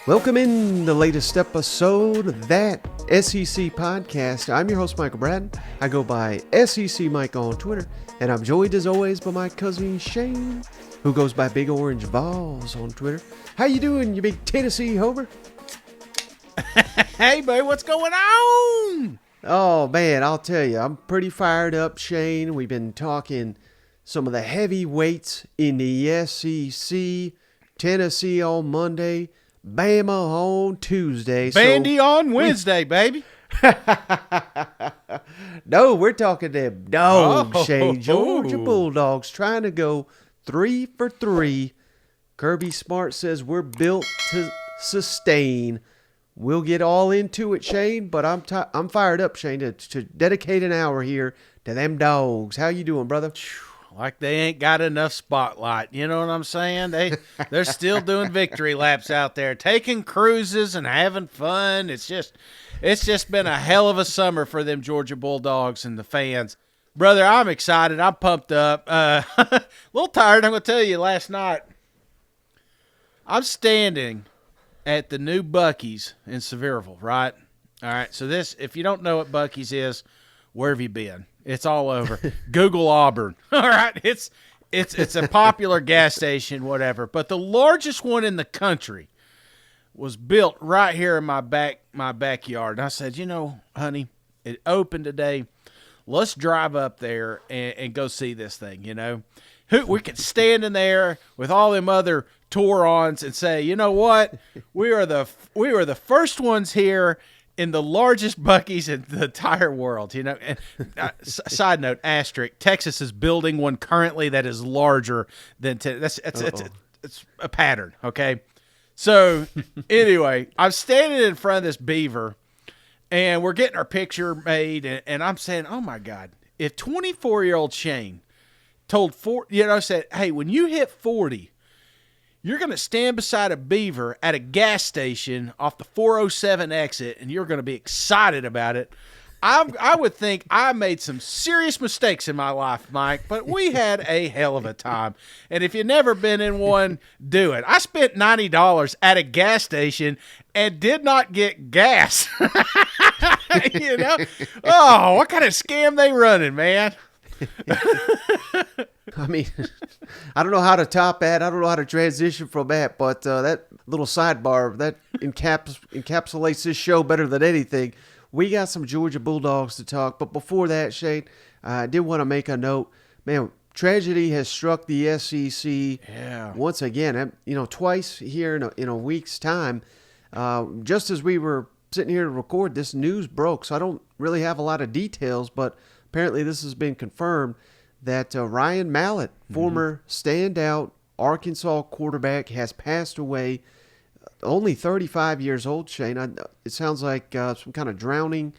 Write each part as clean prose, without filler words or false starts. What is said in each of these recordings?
Welcome in the latest episode of that SEC podcast. I'm your host, Michael Bratton. I go by SEC Mike on Twitter, and I'm joined as always by my cousin Shane, who goes by Big Orange Vols on Twitter. How you doing, you big Tennessee homer? Hey, buddy, what's going on? Oh, man, I'll tell you, I'm pretty fired up, Shane. We've been talking some of the heavyweights in the SEC. Tennessee on Monday, Bama on Tuesday. Bandy on Wednesday, baby. No, we're talking them dogs, Shane. Georgia Oh. Bulldogs trying to go 3 for 3. Kirby Smart says we're built to sustain. We'll get all into it, Shane, but I'm fired up, Shane, to dedicate an hour here to them dogs. How you doing, brother? Like they ain't got enough spotlight. You know what I'm saying? They're still doing victory laps out there, taking cruises and having fun. It's just been a hell of a summer for them Georgia Bulldogs and the fans. Brother, I'm excited. I'm pumped up. A little tired. I'm going to tell you, last night, I'm standing at the new Buc-ee's in Sevierville, right? All right, so this, if you don't know what Buc-ee's is, where have you been? It's all over. Google Auburn. All right, it's a popular gas station, whatever. But the largest one in the country was built right here in my backyard. And I said, you know, honey, it opened today. Let's drive up there and go see this thing. You know, we could stand in there with all them other tour-ons and say, you know what, we were the first ones here in the largest Buc-ee's in the entire world, you know. And side note, asterisk, Texas is building one currently that is larger than it's a pattern, okay? So anyway, I'm standing in front of this beaver, and we're getting our picture made, and I'm saying, oh my God, if 24-year-old Shane said, hey, when you hit 40, you're going to stand beside a beaver at a gas station off the 407 exit, and you're going to be excited about it. I would think I made some serious mistakes in my life, Mike, but we had a hell of a time. And if you've never been in one, do it. I spent $90 at a gas station and did not get gas. You know? Oh, what kind of scam they running, man? I mean, I don't know how to top that. I don't know how to transition from that, but that little sidebar, that encapsulates this show better than anything. We got some Georgia Bulldogs to talk, but before that, Shane, I did want to make a note. Man, tragedy has struck the SEC once again, twice here in a week's time. Just as we were sitting here to record, this news broke, so I don't really have a lot of details, but apparently this has been confirmed that Ryan Mallett, former standout Arkansas quarterback, has passed away. Only 35 years old, Shane. It sounds like some kind of drowning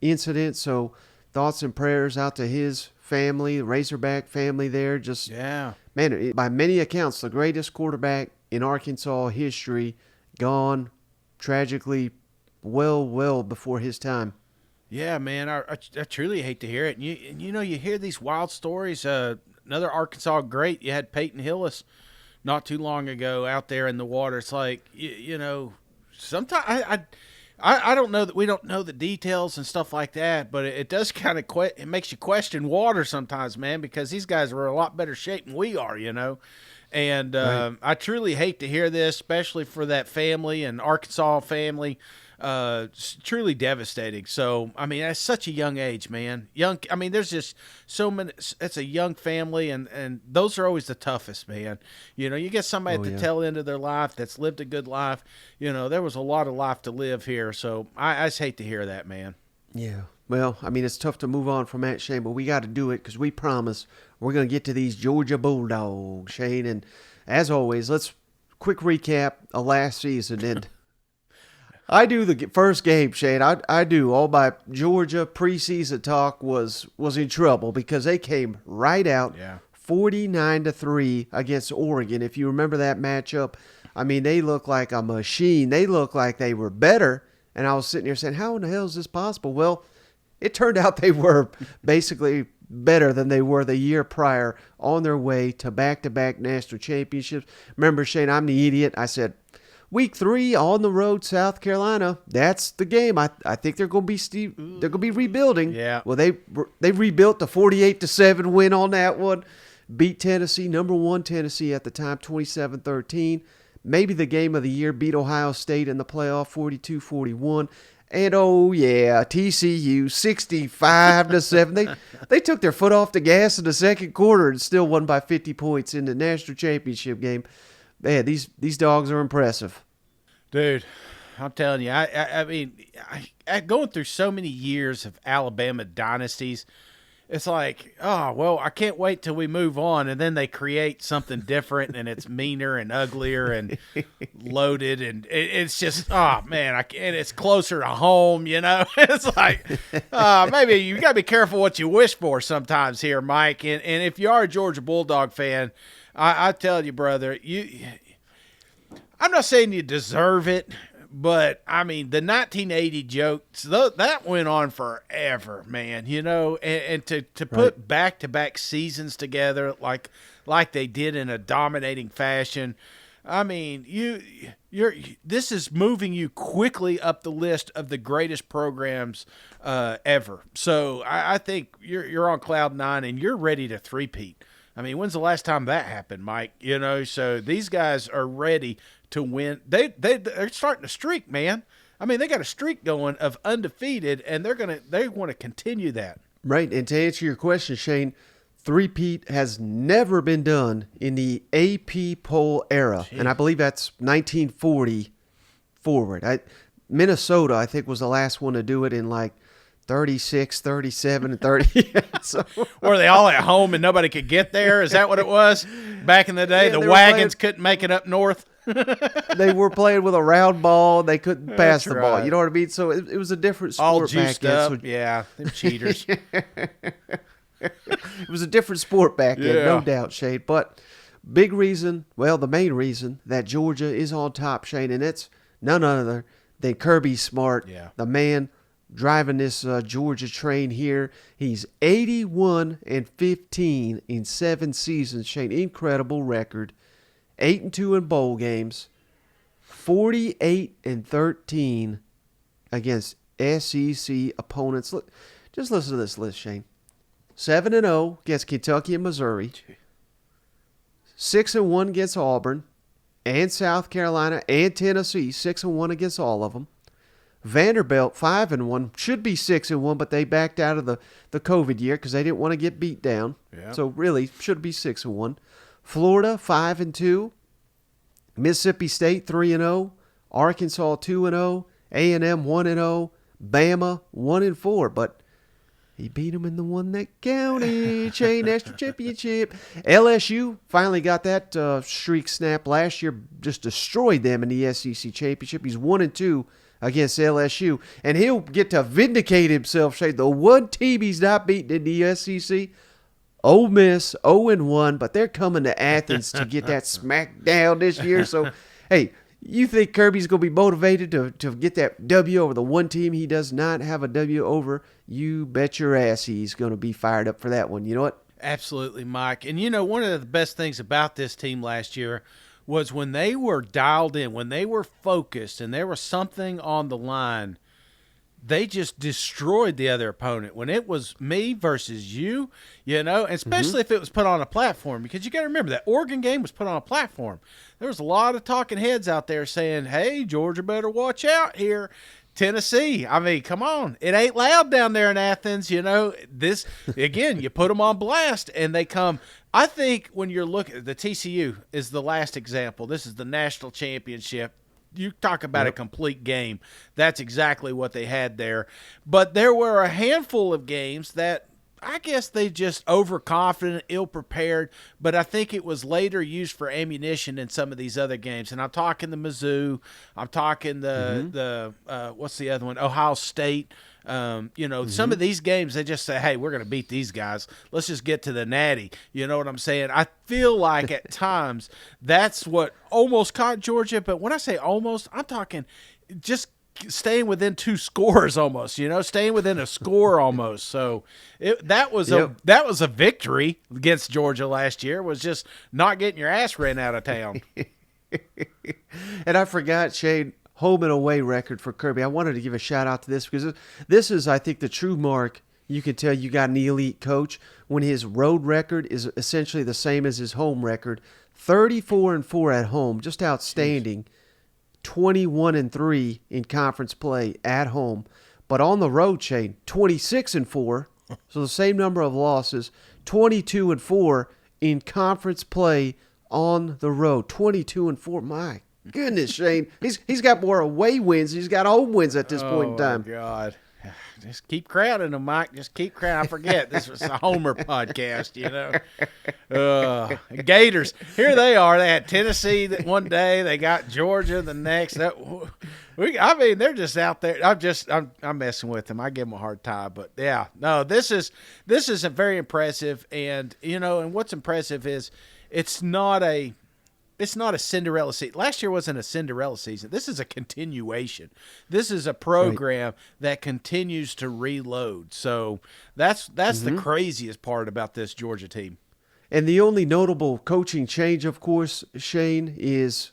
incident. So thoughts and prayers out to his family, the Razorback family there. Man, by many accounts, the greatest quarterback in Arkansas history, gone tragically well before his time. Yeah, man, I truly hate to hear it. And you hear these wild stories. Another Arkansas great, you had Peyton Hillis not too long ago out there in the water. It's like, sometimes I don't know that we don't know the details and stuff like that, but it does kind of it makes you question water sometimes, man, because these guys are a lot better shape than we are, you know. And right. I truly hate to hear this, especially for that family and Arkansas family. It's truly devastating. So, I mean, at such a young age, man. There's just so many. It's a young family, and those are always the toughest, man. You know, you get somebody at the tail end of their life that's lived a good life. You know, there was a lot of life to live here. So, I just hate to hear that, man. Yeah. Well, I mean, it's tough to move on from that, Shane, but we got to do it because we promise we're going to get to these Georgia Bulldogs, Shane. And as always, let's quick recap of last season. And I do the first game, Shane. I do. All my Georgia preseason talk was in trouble because they came right out 49-3 against Oregon. If you remember that matchup, I mean, they looked like a machine. They looked like they were better. And I was sitting here saying, how in the hell is this possible? Well, it turned out they were basically better than they were the year prior, on their way to back-to-back national championships. Remember, Shane, I'm the idiot. I said, Week 3 on the road, South Carolina. That's the game. I think they're going to be rebuilding. Yeah. Well, they rebuilt the 48-7 win on that one. Beat Tennessee, number 1 Tennessee at the time, 27-13. Maybe the game of the year. Beat Ohio State in the playoff, 42-41. And oh yeah, TCU 65-7. They took their foot off the gas in the second quarter and still won by 50 points in the national championship game. Man, these dogs are impressive. Dude, I'm telling you, I mean, going through so many years of Alabama dynasties, it's like, oh, well, I can't wait till we move on, and then they create something different, and it's meaner and uglier and loaded, and it's just, oh, man, and it's closer to home, you know? It's like, maybe you got to be careful what you wish for sometimes here, Mike, and if you are a Georgia Bulldog fan, I tell you, brother, I'm not saying you deserve it, but, I mean, the 1980 jokes, that went on forever, man, you know, and to put back-to-back seasons together like they did in a dominating fashion, I mean, this is moving you quickly up the list of the greatest programs ever. So I think you're on cloud nine and you're ready to three-peat. I mean, when's the last time that happened, Mike? You know, so these guys are ready to win. They're starting a streak, man. I mean, they got a streak going of undefeated, and they want to continue that. Right, and to answer your question, Shane, three-peat has never been done in the AP poll era, and I believe that's 1940 forward. Minnesota, I think, was the last one to do it in like 36, 37, and 30. So, were they all at home and nobody could get there? Is that what it was? Back in the day, the wagons couldn't make it up north. They were playing with a round ball. They couldn't pass the ball. Right. You know what I mean? So it was a different sport all juiced back up. then. So, yeah, them cheaters. It was a different sport back then, no doubt, Shane. But the main reason that Georgia is on top, Shane, and it's none other than Kirby Smart, the man driving this Georgia train here. He's 81-15 in 7 seasons, Shane. Incredible record. 8-2 in bowl games. 48-13 against SEC opponents. Look, just listen to this list, Shane. 7-0 against Kentucky and Missouri. 6-1 against Auburn and South Carolina and Tennessee. 6-1 against all of them. Vanderbilt 5-1, should be 6-1, but they backed out of the COVID year because they didn't want to get beat down. Yeah. So really should be 6-1. Florida 5-2. Mississippi State 3-0. Arkansas 2-0. A&M 1-0. Bama 1-4. But he beat them in the one that counted. National Championship. LSU finally got that streak snapped last year. Just destroyed them in the SEC Championship. He's 1-2 against LSU. And he'll get to vindicate himself, Shane. The one team he's not beaten in the SEC, Ole Miss, 0-1, but they're coming to Athens to get that smack down this year. So, hey, you think Kirby's going to be motivated to get that W over the one team he does not have a W over? You bet your ass he's going to be fired up for that one. You know what? Absolutely, Mike. And, you know, one of the best things about this team last year was when they were dialed in, when they were focused, and there was something on the line, they just destroyed the other opponent. When it was me versus you, you know, especially if it was put on a platform, because you got to remember that Oregon game was put on a platform. There was a lot of talking heads out there saying, hey, Georgia better watch out here. Tennessee, I mean, come on. It ain't loud down there in Athens, you know. This, again, you put them on blast, and they come. I think when you're looking, the TCU is the last example. This is the national championship. You talk about a complete game. That's exactly what they had there. But there were a handful of games that I guess they just overconfident, ill-prepared, but I think it was later used for ammunition in some of these other games. And I'm talking the Mizzou. I'm talking the what's the other one? Ohio State. You know, some of these games, they just say, hey, we're going to beat these guys. Let's just get to the natty. You know what I'm saying? I feel like at times that's what almost caught Georgia. But when I say almost, I'm talking just staying within 2 scores almost, staying within a score almost. So that was a victory against Georgia last year, was just not getting your ass ran out of town. And I forgot, Shane, home and away record for Kirby. I wanted to give a shout out to this because this is, I think, the true mark. You can tell you got an elite coach when his road record is essentially the same as his home record. 34-4 at home, just outstanding. 21-3 in conference play at home. But on the road, Shane, 26-4, so the same number of losses. 22-4 in conference play on the road. 22-4, my goodness, Shane. He's got more away wins. He's got home wins at this point in time. Oh, God. Just keep crowding them, Mike. Just keep crowding. I forget. This was a Homer podcast, Gators. Here they are. They had Tennessee one day. They got Georgia the next. They're just out there. I'm messing with them. I give them a hard time. But, yeah. No, this is very impressive. And, and what's impressive is it's not a Cinderella season. Last year wasn't a Cinderella season. This is a continuation. This is a program that continues to reload. So that's the craziest part about this Georgia team. And the only notable coaching change, of course, Shane, is,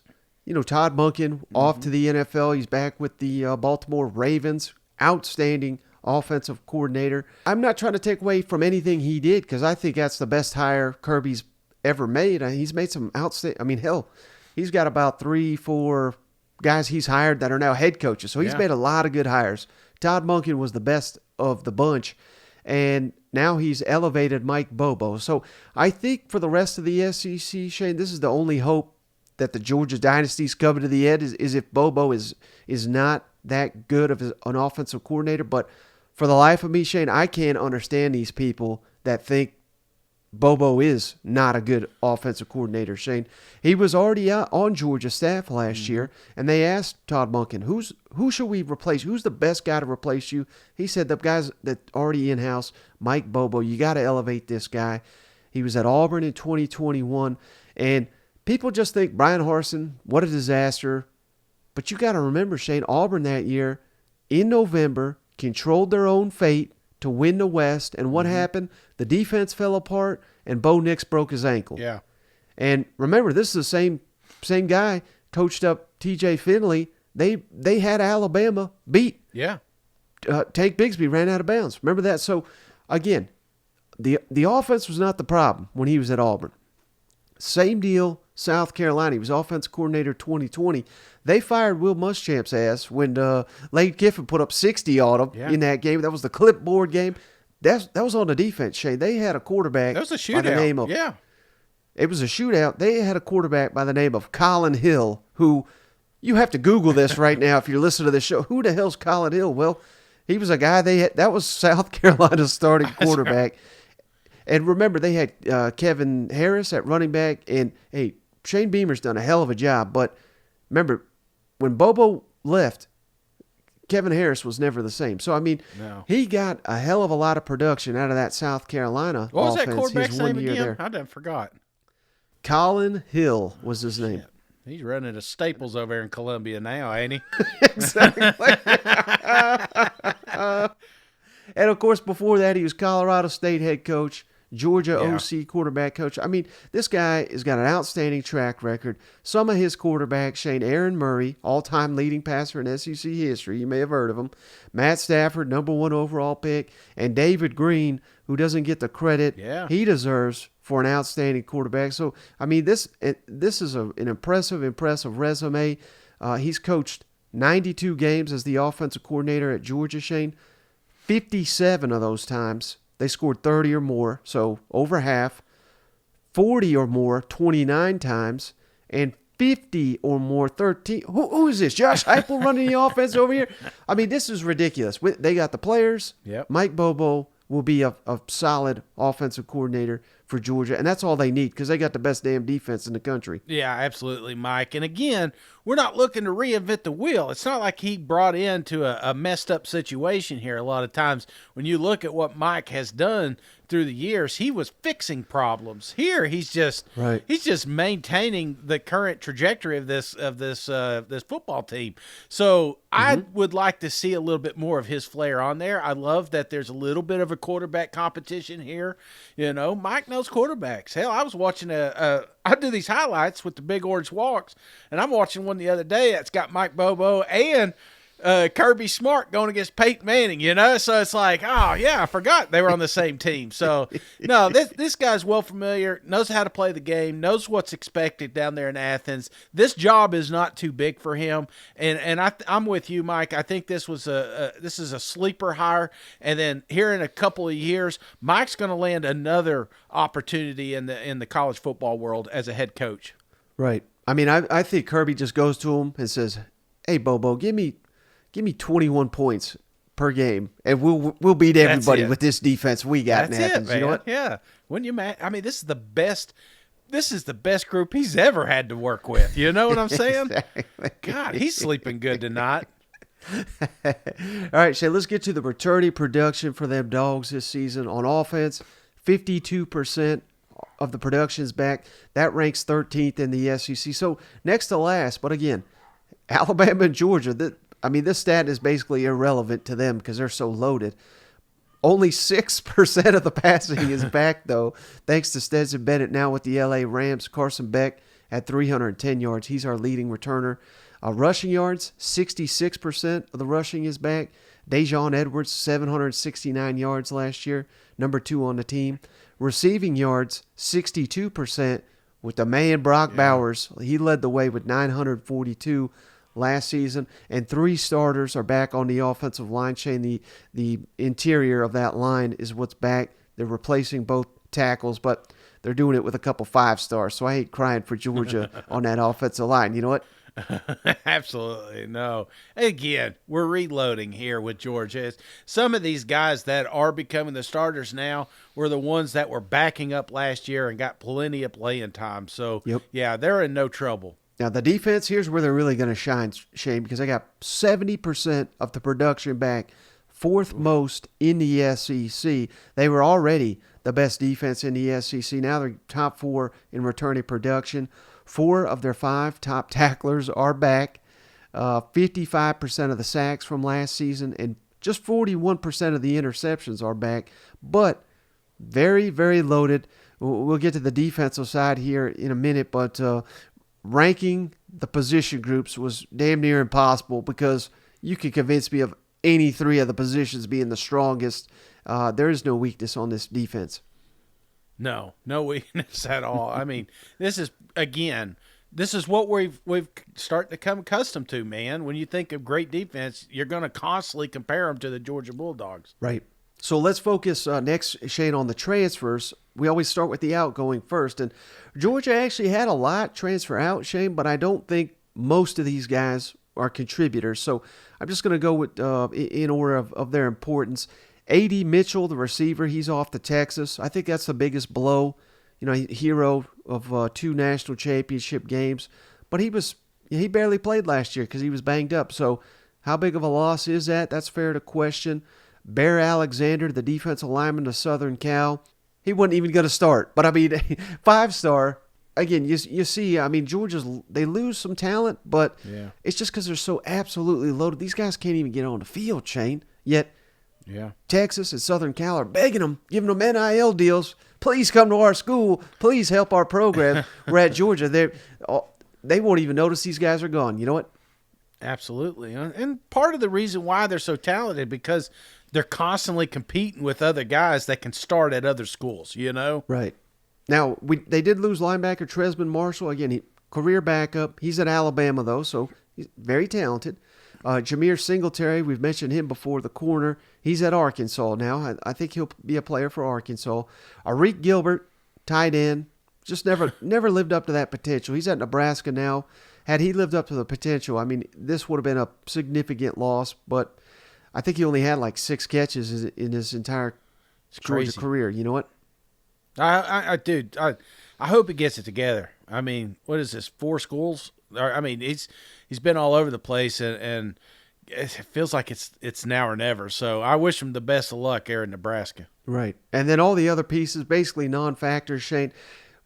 Todd Monken off to the NFL. He's back with the Baltimore Ravens. Outstanding offensive coordinator. I'm not trying to take away from anything he did because I think that's the best hire Kirby's ever made. He's made some outstanding. Hell, he's got about 3-4 guys he's hired that are now head coaches. So he's made a lot of good hires. Todd Monken was the best of the bunch, and now he's elevated Mike Bobo. So I think for the rest of the SEC, Shane, this is the only hope that the Georgia dynasty's coming to the end is if Bobo is not that good of an offensive coordinator. But for the life of me, Shane, I can't understand these people that think Bobo is not a good offensive coordinator, Shane. He was already out on Georgia's staff last year, and they asked Todd Monken, who should we replace? Who's the best guy to replace you? He said the guys that already in-house, Mike Bobo, you got to elevate this guy. He was at Auburn in 2021, and people just think Brian Harsin, what a disaster. But you got to remember, Shane, Auburn that year, in November, controlled their own fate to win the West, and what happened? The defense fell apart, and Bo Nix broke his ankle. Yeah. And remember, this is the same guy coached up T.J. Finley. They had Alabama beat. Yeah. Tank Bigsby ran out of bounds. Remember that? So, again, the offense was not the problem when he was at Auburn. Same deal, South Carolina. He was offensive coordinator 2020. They fired Will Muschamp's ass when Lane Kiffin put up 60 on him in that game. That was the clipboard game. That was on the defense, Shane. They had a quarterback. That was a shootout. By the name of, it was a shootout. They had a quarterback by the name of Colin Hill, who you have to Google this right now if you're listening to this show. Who the hell's Colin Hill? Well, he was a guy that was South Carolina's starting quarterback. And remember, they had Kevin Harris at running back. And, hey, Shane Beamer's done a hell of a job. But remember, when Bobo left, Kevin Harris was never the same. So, he got a hell of a lot of production out of that South Carolina offense. What was that quarterback's name again? There. I done forgot. Colin Hill was his name. He's running to Staples over there in Columbia now, ain't he? Exactly. And, of course, before that, he was Colorado State head coach, Georgia OC quarterback coach. This guy has got an outstanding track record. Some of his quarterbacks, Shane, Aaron Murray, all-time leading passer in SEC history. You may have heard of him. Matt Stafford, number 1 overall pick. And David Green, who doesn't get the credit he deserves for an outstanding quarterback. So, this is an impressive resume. He's coached 92 games as the offensive coordinator at Georgia, Shane. 57 of those times, they scored 30 or more, so over half. 40 or more, 29 times. And 50 or more, 13. Who is this? Josh Heupel running the offense over here? This is ridiculous. They got the players. Yep. Mike Bobo will be a solid offensive coordinator for Georgia, and that's all they need because they got the best damn defense in the country. Yeah, absolutely, Mike. And again, we're not looking to reinvent the wheel. It's not like he brought into a messed up situation here. A lot of times when you look at what Mike has done through the years, he was fixing problems. Here, he's just maintaining the current trajectory of this football team. So I would like to see a little bit more of his flair on there. I love that there's a little bit of a quarterback competition here. You know, Mike knows quarterbacks. Hell, I was watching I do these highlights with the Big Orange Walks, and I'm watching one the other day that's got Mike Bobo and Kirby Smart going against Peyton Manning, you know? So it's like, oh, yeah, I forgot they were on the same team. So, no, this guy's well familiar, knows how to play the game, knows what's expected down there in Athens. This job is not too big for him. And I'm with you, Mike. I think this is a sleeper hire. And then here in a couple of years, Mike's going to land another opportunity in the college football world as a head coach. Right. I mean, I think Kirby just goes to him and says, hey, Bobo, give me 21 points per game, and we'll beat everybody with this defense we got in Athens. Man. You know what? Yeah. Wouldn't you, man? I mean, this is the best group he's ever had to work with. You know what I'm saying? Exactly. God, he's sleeping good tonight. All right, Shay, let's get to the returning production for them Dogs this season. On offense, 52% of the production's back. That ranks 13th in the SEC. So next to last, but again, Alabama and Georgia, this stat is basically irrelevant to them because they're so loaded. Only 6% of the passing is back, though, thanks to Stetson Bennett now with the L.A. Rams. Carson Beck at 310 yards. He's our leading returner. Rushing yards, 66% of the rushing is back. Dejon Edwards, 769 yards last year, number 2 on the team. Receiving yards, 62% with the man Brock Bowers. He led the way with 942 last season, and 3 starters are back on the offensive line chain. The interior of that line is what's back. They're replacing both tackles, but they're doing it with a couple 5-stars. So I hate crying for Georgia on that offensive line. You know what? Absolutely no. Again, we're reloading here with Georgia. Some of these guys that are becoming the starters now were the ones that were backing up last year and got plenty of playing time. So, yeah, they're in no trouble. Now, the defense, here's where they're really going to shine, Shane, because they got 70% of the production back, 4th most in the SEC. They were already the best defense in the SEC. Now they're top 4 in returning production. 4 of their 5 top tacklers are back. 55% of the sacks from last season, and just 41% of the interceptions are back. But very, very loaded. We'll get to the defensive side here in a minute, but ranking the position groups was damn near impossible because you could convince me of any 3 of the positions being the strongest. There is no weakness on this defense. No weakness at all. I mean, this is what we've started to come accustomed to, man. When you think of great defense, you're going to constantly compare them to the Georgia Bulldogs. Right. So let's focus next, Shane, on the transfers. We always start with the outgoing first. And Georgia actually had a lot transfer out, Shane, but I don't think most of these guys are contributors. So I'm just going to go with in order of their importance. A.D. Mitchell, the receiver, he's off to Texas. I think that's the biggest blow. You know, hero of 2 national championship games. But he barely played last year because he was banged up. So how big of a loss is that? That's fair to question. Bear Alexander, the defensive lineman to Southern Cal, he wasn't even going to start. But, 5-star, again, you see, they lose some talent, but it's just because they're so absolutely loaded. These guys can't even get on the field, Shane. Yet Texas and Southern Cal are begging them, giving them NIL deals. Please come to our school. Please help our program. We're at Georgia. They won't even notice these guys are gone. You know what? Absolutely. And part of the reason why they're so talented because they're constantly competing with other guys that can start at other schools, you know? Right. Now, they did lose linebacker Tresman Marshall. Again, career backup. He's at Alabama, though, so he's very talented. Jameer Singletary, we've mentioned him before, the corner. He's at Arkansas now. I think he'll be a player for Arkansas. Arik Gilbert, tight end, just never lived up to that potential. He's at Nebraska now. Had he lived up to the potential, this would have been a significant loss, but I think he only had like 6 catches in his entire Georgia career. You know what? Dude, I hope he gets it together. What is this, 4 schools? He's been all over the place, and it feels like it's now or never. So I wish them the best of luck there in Nebraska. Right. And then all the other pieces, basically non-factors, Shane.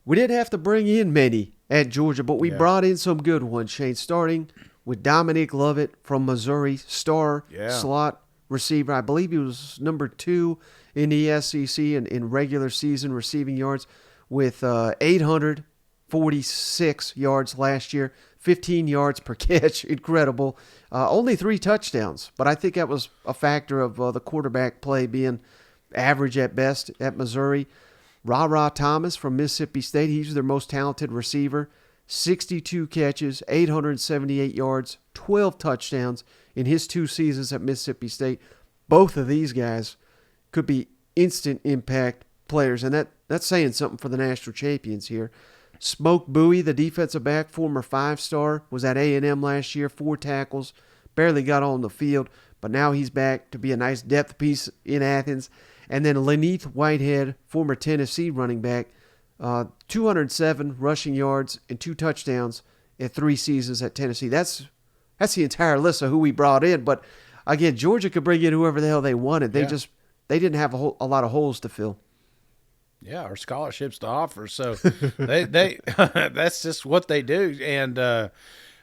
We didn't have to bring in many at Georgia, but we brought in some good ones, Shane, starting with Dominic Lovett from Missouri, star slot receiver. I believe he was number 2 in the SEC in regular season receiving yards with 846 yards last year, 15 yards per catch. Incredible. Only 3 touchdowns, but I think that was a factor of the quarterback play being average at best at Missouri. Ra Thomas from Mississippi State, he's their most talented receiver. 62 catches, 878 yards, 12 touchdowns in his 2 seasons at Mississippi State. Both of these guys could be instant impact players, and that's saying something for the national champions here. Smoke Bowie, the defensive back, former 5-star, was at A&M last year, 4 tackles, barely got on the field, but now he's back to be a nice depth piece in Athens. And then Laneith Whitehead, former Tennessee running back, 207 rushing yards and 2 touchdowns in 3 seasons at Tennessee. That's the entire list of who we brought in. But again, Georgia could bring in whoever the hell they wanted. They didn't have a lot of holes to fill. Yeah, or scholarships to offer. So they that's just what they do. And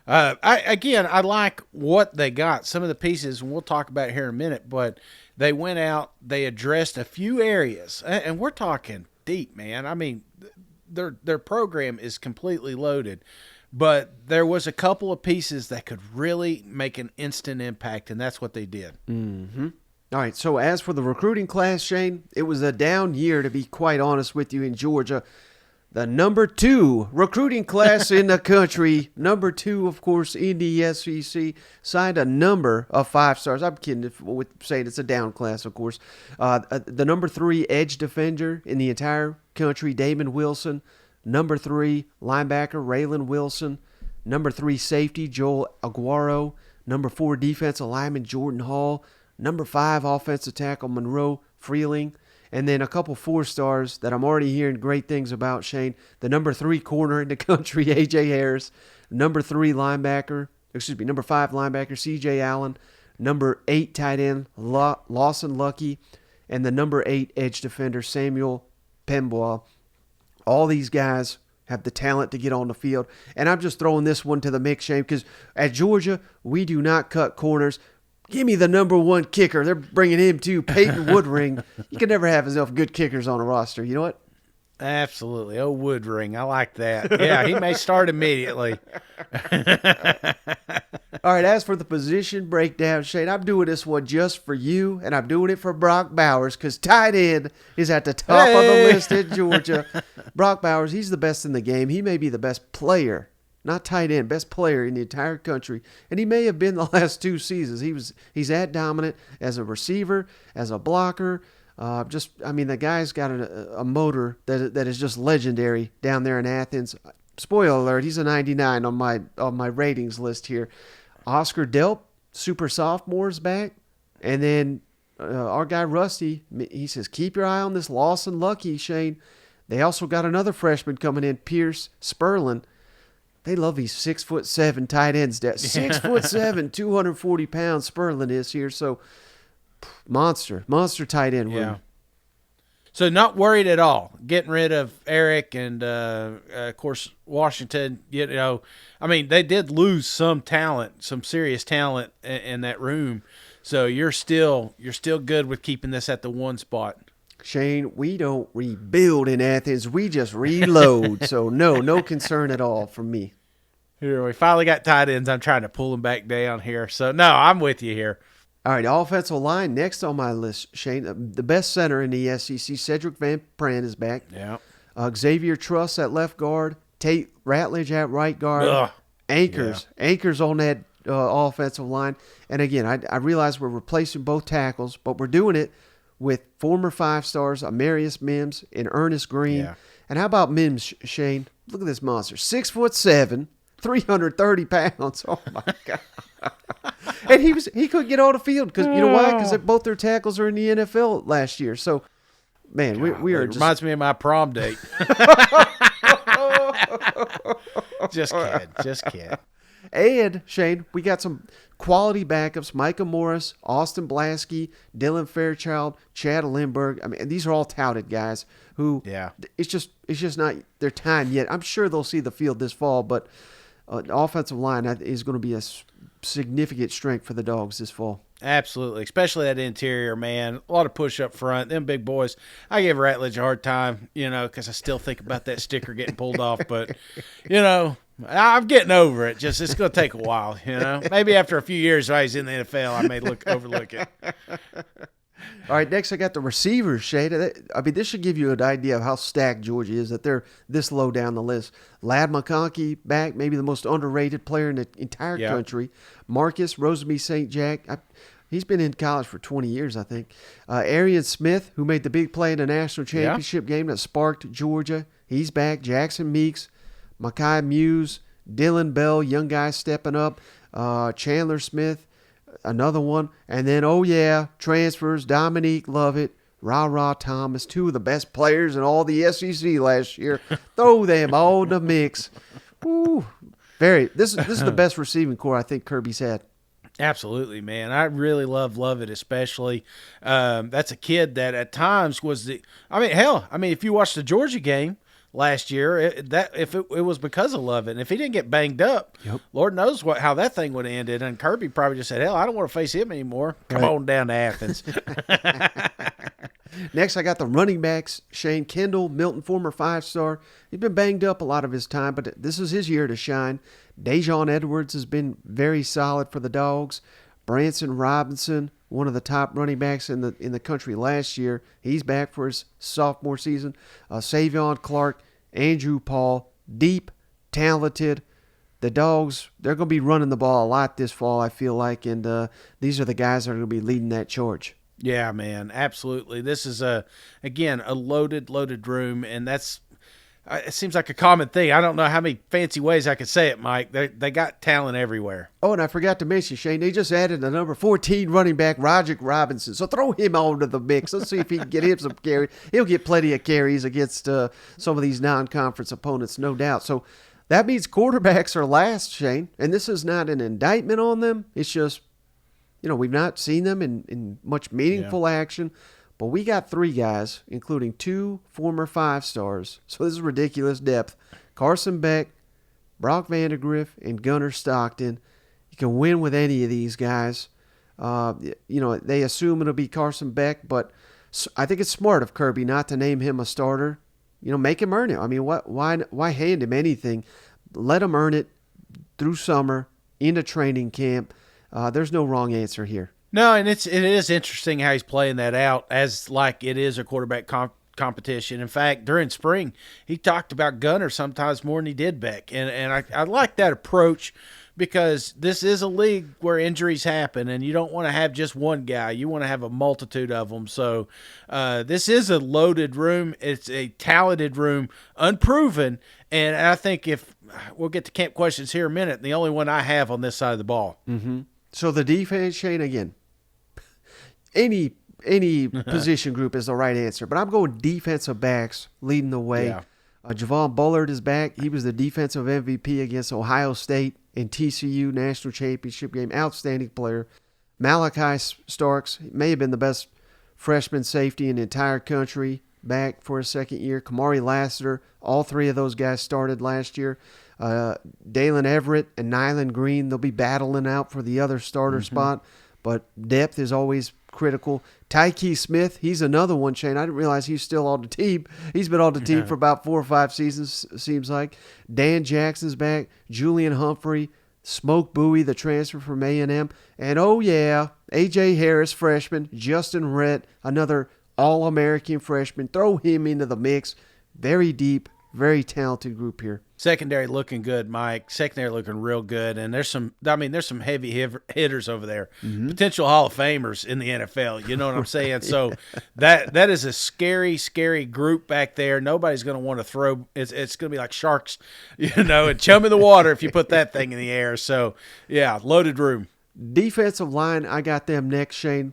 I like what they got. Some of the pieces, and we'll talk about it here in a minute, but they went out, they addressed a few areas, and we're talking deep, man. I mean, their program is completely loaded, but there was a couple of pieces that could really make an instant impact, and that's what they did. Mm-hmm. All right, so as for the recruiting class, Shane, it was a down year, to be quite honest with you, in Georgia. The number 2 recruiting class in the country, number 2, of course, in the SEC, signed a number of 5-stars. I'm kidding with saying it's a down class, of course. The number 3 edge defender in the entire country, Damon Wilson. Number 3 linebacker, Raylan Wilson. Number 3 safety, Joel Aguero. Number 4 defensive lineman, Jordan Hall. Number 5 offensive tackle, Monroe Freeling. And then a couple 4-stars that I'm already hearing great things about, Shane. The number 3 corner in the country, A.J. Harris. Number 5 linebacker, C.J. Allen. Number 8 tight end, Lawson Lucky. And the number 8 edge defender, Samuel Pembois. All these guys have the talent to get on the field. And I'm just throwing this one to the mix, Shane, because at Georgia, we do not cut corners. Give me the number 1 kicker. They're bringing him too, Peyton Woodring. You can never have enough good kickers on a roster. You know what? Absolutely. Oh, Woodring. I like that. Yeah, he may start immediately. All right, as for the position breakdown, Shane, I'm doing this one just for you, and I'm doing it for Brock Bowers because tight end is at the top of the list in Georgia. Brock Bowers, he's the best in the game. He may be the best player. Not tight end, best player in the entire country. And he may have been the last 2 seasons. He's that dominant as a receiver, as a blocker. The guy's got a motor that is just legendary down there in Athens. Spoiler alert, he's a 99 on my ratings list here. Oscar Delp, super sophomore, is back. And then our guy Rusty, he says, keep your eye on this Lawson Lucky, Shane. They also got another freshman coming in, Pierce Sperlin. They love these 6'7" tight ends. 6'7", 240 pounds. Sperlin is here, so monster tight end. Yeah. So not worried at all. Getting rid of Eric and of course Washington. You know, I mean they did lose some talent, some serious talent in that room. So you're still good with keeping this at the 1 spot. Shane, we don't rebuild in Athens. We just reload. So, no concern at all from me. Here, we finally got tight ends. I'm trying to pull them back down here. So, no, I'm with you here. All right, offensive line. Next on my list, Shane, the best center in the SEC, Cedric Van Pran is back. Yeah. Xavier Truss at left guard. Tate Ratledge at right guard. Anchors on that offensive line. And again, I realize we're replacing both tackles, but we're doing it with former 5-stars, Amarius Mims and Ernest Green. Yeah. And how about Mims, Shane? Look at this monster. 6'7", 330 pounds. Oh, my God. And he couldn't get on the field because, you know why? Because both their tackles are in the NFL last year. So, man, we are just... Reminds me of my prom date. Just kidding. And, Shane, we got some quality backups. Micah Morris, Austin Blasky, Dylan Fairchild, Chad Lindbergh. I mean, these are all touted guys who it's just not their time yet. I'm sure they'll see the field this fall, but the offensive line is going to be a significant strength for the Dogs this fall. Absolutely, especially that interior, man. A lot of push up front. Them big boys. I give Ratledge a hard time, because I still think about that sticker getting pulled off. But, I'm getting over it. Just it's going to take a while, Maybe after a few years while he's in the NFL, I may overlook it. All right, next I got the receivers, Shade. I mean, this should give you an idea of how stacked Georgia is, that they're this low down the list. Lad McConkey back, maybe the most underrated player in the entire country. Marcus Rosemy St. Jack, he's been in college for 20 years, I think. Arian Smith, who made the big play in the national championship game that sparked Georgia, he's back. Jackson Meeks, Makai Muse, Dylan Bell, young guy stepping up. Chandler Smith, another one. And then, transfers, Dominique Lovett, Ra Thomas, two of the best players in all the SEC last year. Throw them all in the mix. Woo. This is the best receiving core I think Kirby's had. Absolutely, man. I really love it, especially. That's a kid that at times was if you watch the Georgia game last year, it was because of Lovett. And if he didn't get banged up, Lord knows how that thing would have ended. And Kirby probably just said, hell, I don't want to face him anymore. Come on down to Athens. Next, I got the running backs. Shane Kendall, Milton, former 5-star. He's been banged up a lot of his time, but this is his year to shine. Dejon Edwards has been very solid for the Dogs. Branson Robinson, one of the top running backs in the country last year. He's back for his sophomore season. Savion Clark, Andrew Paul, deep, talented. The Dogs, they're going to be running the ball a lot this fall, I feel like, and these are the guys that are going to be leading that charge. Yeah, man, absolutely. This is, again, a loaded room, and that's it seems like a common thing. I don't know how many fancy ways I could say it, Mike. They got talent everywhere. Oh, and I forgot to mention, Shane, they just added the number 14 running back, Roderick Robinson. So throw him onto the mix. Let's see if he can get him some carries. He'll get plenty of carries against some of these non-conference opponents, no doubt. So that means quarterbacks are last, Shane. And this is not an indictment on them. It's just, we've not seen them in much meaningful action. But we got 3 guys, including 2 former 5-stars. So this is ridiculous depth. Carson Beck, Brock Vandegrift, and Gunnar Stockton. You can win with any of these guys. They assume it'll be Carson Beck, but I think it's smart of Kirby not to name him a starter. Make him earn it. I mean, why hand him anything? Let him earn it through summer, into training camp. There's no wrong answer here. No, and it is interesting how he's playing that out as like it is a quarterback competition. In fact, during spring, he talked about Gunner sometimes more than he did Beck. And I like that approach because this is a league where injuries happen, and you don't want to have just one guy. You want to have a multitude of them. So this is a loaded room. It's a talented room, unproven. And I think if we'll get to camp questions here in a minute, the only one I have on this side of the ball. Mm-hmm. So the defense, Shane, again, any position group is the right answer, but I'm going defensive backs leading the way. Yeah. Javon Bullard is back. He was the defensive MVP against Ohio State in TCU national championship game. Outstanding player. Malachi Starks may have been the best freshman safety in the entire country, back for his second year. Kamari Lassiter, all 3 of those guys started last year. Dalen Everett and Nyland Green, they'll be battling out for the other starter spot, but depth is always critical. Tyke Smith, he's another one, Shane. I didn't realize he's still on the team. He's been on the team for about 4 or 5 seasons, seems like. Dan Jackson's back. Julian Humphrey, Smoke Bowie, the transfer from A&M. And, A.J. Harris, freshman. Justin Rhett, another All-American freshman. Throw him into the mix. Very deep, very talented group here. Secondary looking good, Mike. Secondary looking real good, and there's some heavy hitters over there, potential Hall of Famers in the NFL. You know what I'm saying? So that is a scary group back there. Nobody's going to want to throw. It's going to be like sharks, and chum in the water if you put that thing in the air. So yeah, loaded room. Defensive line, I got them next, Shane.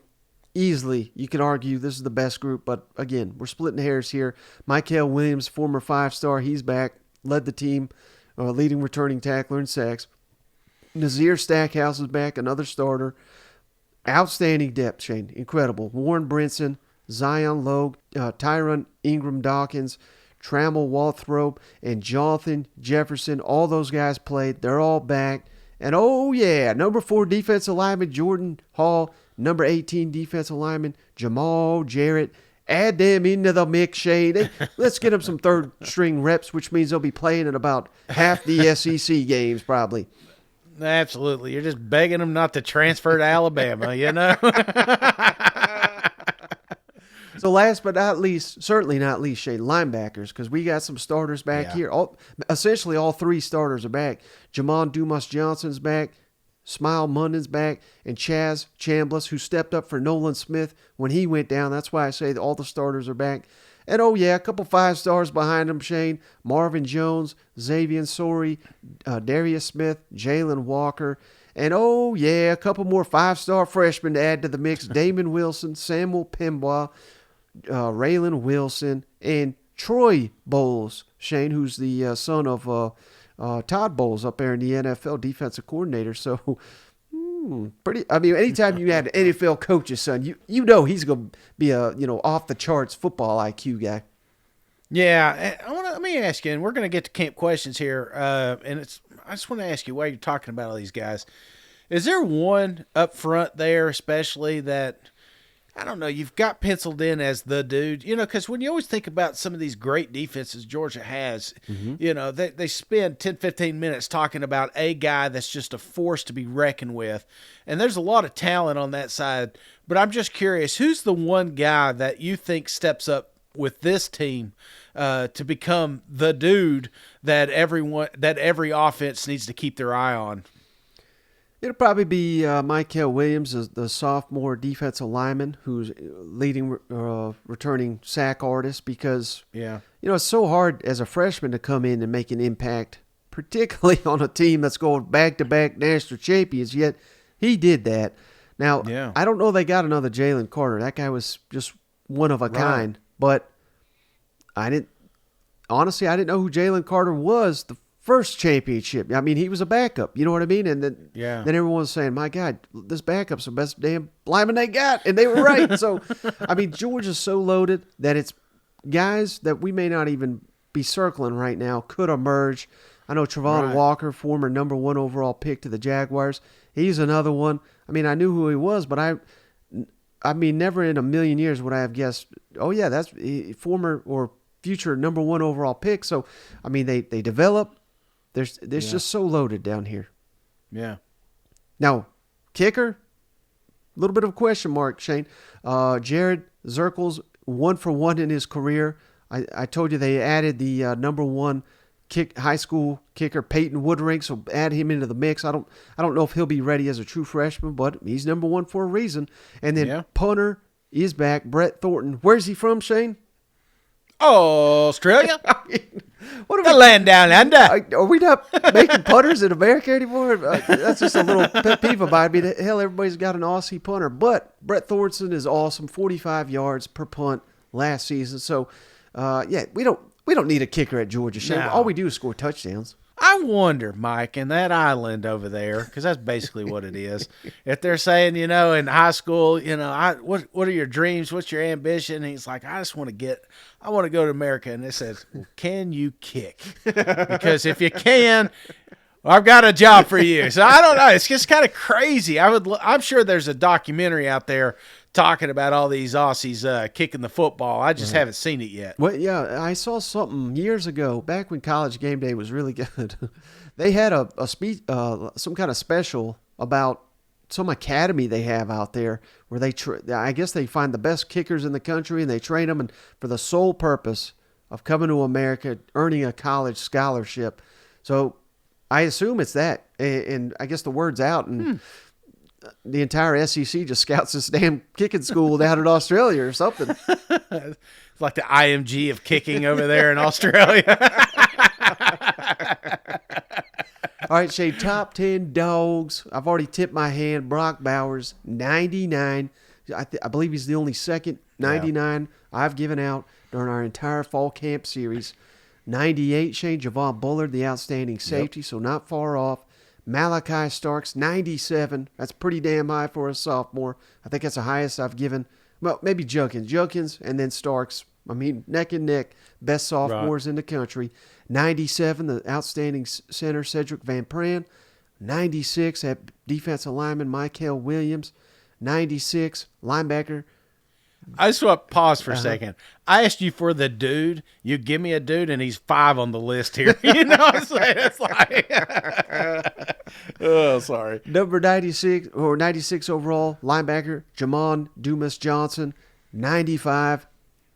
Easily, you can argue this is the best group, but again, we're splitting hairs here. Michael Williams, former 5-star, he's back. Led the team, leading returning tackler in sacks. Nazir Stackhouse is back, another starter. Outstanding depth, Shane. Incredible. Warren Brinson, Zion Logue, Tyron Ingram Dawkins, Trammell Walthrope, and Jonathan Jefferson. All those guys played. They're all back. And oh, yeah, number 4 defensive lineman Jordan Hall, number 18 defensive lineman Jamal Jarrett. Add them into the mix, Shane. Let's get them some third-string reps, which means they'll be playing in about half the SEC games probably. Absolutely. You're just begging them not to transfer to Alabama, you know? So last but not least, certainly not least, Shane, linebackers, because we got some starters back here. Essentially all 3 starters are back. Jamon Dumas-Johnson's back, Smile Munden's back, and Chaz Chambliss, who stepped up for Nolan Smith when he went down. That's why I say that all the starters are back. And, oh, yeah, a couple 5-stars behind them, Shane. Marvin Jones, Xavier Sori, Darius Smith, Jalen Walker. And, oh, yeah, a couple more 5-star freshmen to add to the mix. Damon Wilson, Samuel Pembois, Raylan Wilson, and Troy Bowles, Shane, who's the son of Todd Bowles up there in the NFL defensive coordinator. So, pretty. I mean, anytime you had an NFL coach's son, you know he's going to be a off the charts football IQ guy. Yeah, let me ask you, and we're going to get to camp questions here. And I just want to ask you, while you're talking about all these guys, is there one up front there, especially that? I don't know, you've got penciled in as the dude, because when you always think about some of these great defenses Georgia has, they spend 10, 15 minutes talking about a guy that's just a force to be reckoned with. And there's a lot of talent on that side. But I'm just curious, who's the one guy that you think steps up with this team to become the dude that every offense needs to keep their eye on? It'll probably be Michael Williams, the sophomore defensive lineman who's leading returning sack artist, because it's so hard as a freshman to come in and make an impact, particularly on a team that's going back-to-back national champions, yet he did that. Now, I don't know they got another Jalen Carter. That guy was just one of a kind, but I didn't know who Jalen Carter was the first championship. I mean, he was a backup. You know what I mean? And then everyone was saying, my God, this backup's the best damn lineman they got. And they were right. So, I mean, Georgia's so loaded that it's guys that we may not even be circling right now could emerge. I know Travon Walker, former number 1 overall pick to the Jaguars. He's another one. I mean, I knew who he was, but I mean, never in a million years would I have guessed, oh, yeah, that's former or future number 1 overall pick. So, I mean, they develop. There's just so loaded down here. Yeah. Now, kicker, a little bit of a question mark, Shane. Jared Zirkles, 1 for 1 in his career. I told you they added the number 1 high school kicker, Peyton Woodring, so add him into the mix. I don't know if he'll be ready as a true freshman, but he's number 1 for a reason. And then punter is back, Brett Thornton. Where's he from, Shane? Australia. I mean, what the land down under. Are we not making punters in America anymore? That's just a little pet peeve of mine. I mean, hell, everybody's got an Aussie punter. But Brett Thornton is awesome, 45 yards per punt last season. So, we don't need a kicker at Georgia. Shane. No. All we do is score touchdowns. I wonder, Mike, in that island over there, because that's basically what it is. If they're saying, in high school, what are your dreams? What's your ambition? And he's like, I want to go to America. And it says, well, can you kick? Because if you can, I've got a job for you. So I don't know. It's just kind of crazy. I'm sure there's a documentary out there talking about all these Aussies kicking the football. I just haven't seen it yet. Well, yeah, I saw something years ago, back when College Game Day was really good. They had some kind of special about some academy they have out there where I guess they find the best kickers in the country and they train them for the sole purpose of coming to America, earning a college scholarship. So I assume it's that, and I guess the word's out, and the entire SEC just scouts this damn kicking school down in Australia or something. It's like the IMG of kicking over there in Australia. All right, Shane, top 10 dogs. I've already tipped my hand. Brock Bowers, 99. I believe he's the only second 99 I've given out during our entire fall camp series. 98, Shane, Javon Bullard, the outstanding safety, so not far off. Malachi Starks, 97. That's pretty damn high for a sophomore. I think that's the highest I've given. Well, maybe Junkins, and then Starks. I mean, neck and neck, best sophomores in the country. 97, the outstanding center, Cedric Van Pran. 96, at defensive lineman, Michael Williams. 96, linebacker. I just want to pause for a second. I asked you for the dude. You give me a dude, and he's 5 on the list here. You know what I'm saying? It's like, oh, sorry. Number 96, or 96 overall, linebacker, Jamon Dumas Johnson. 95,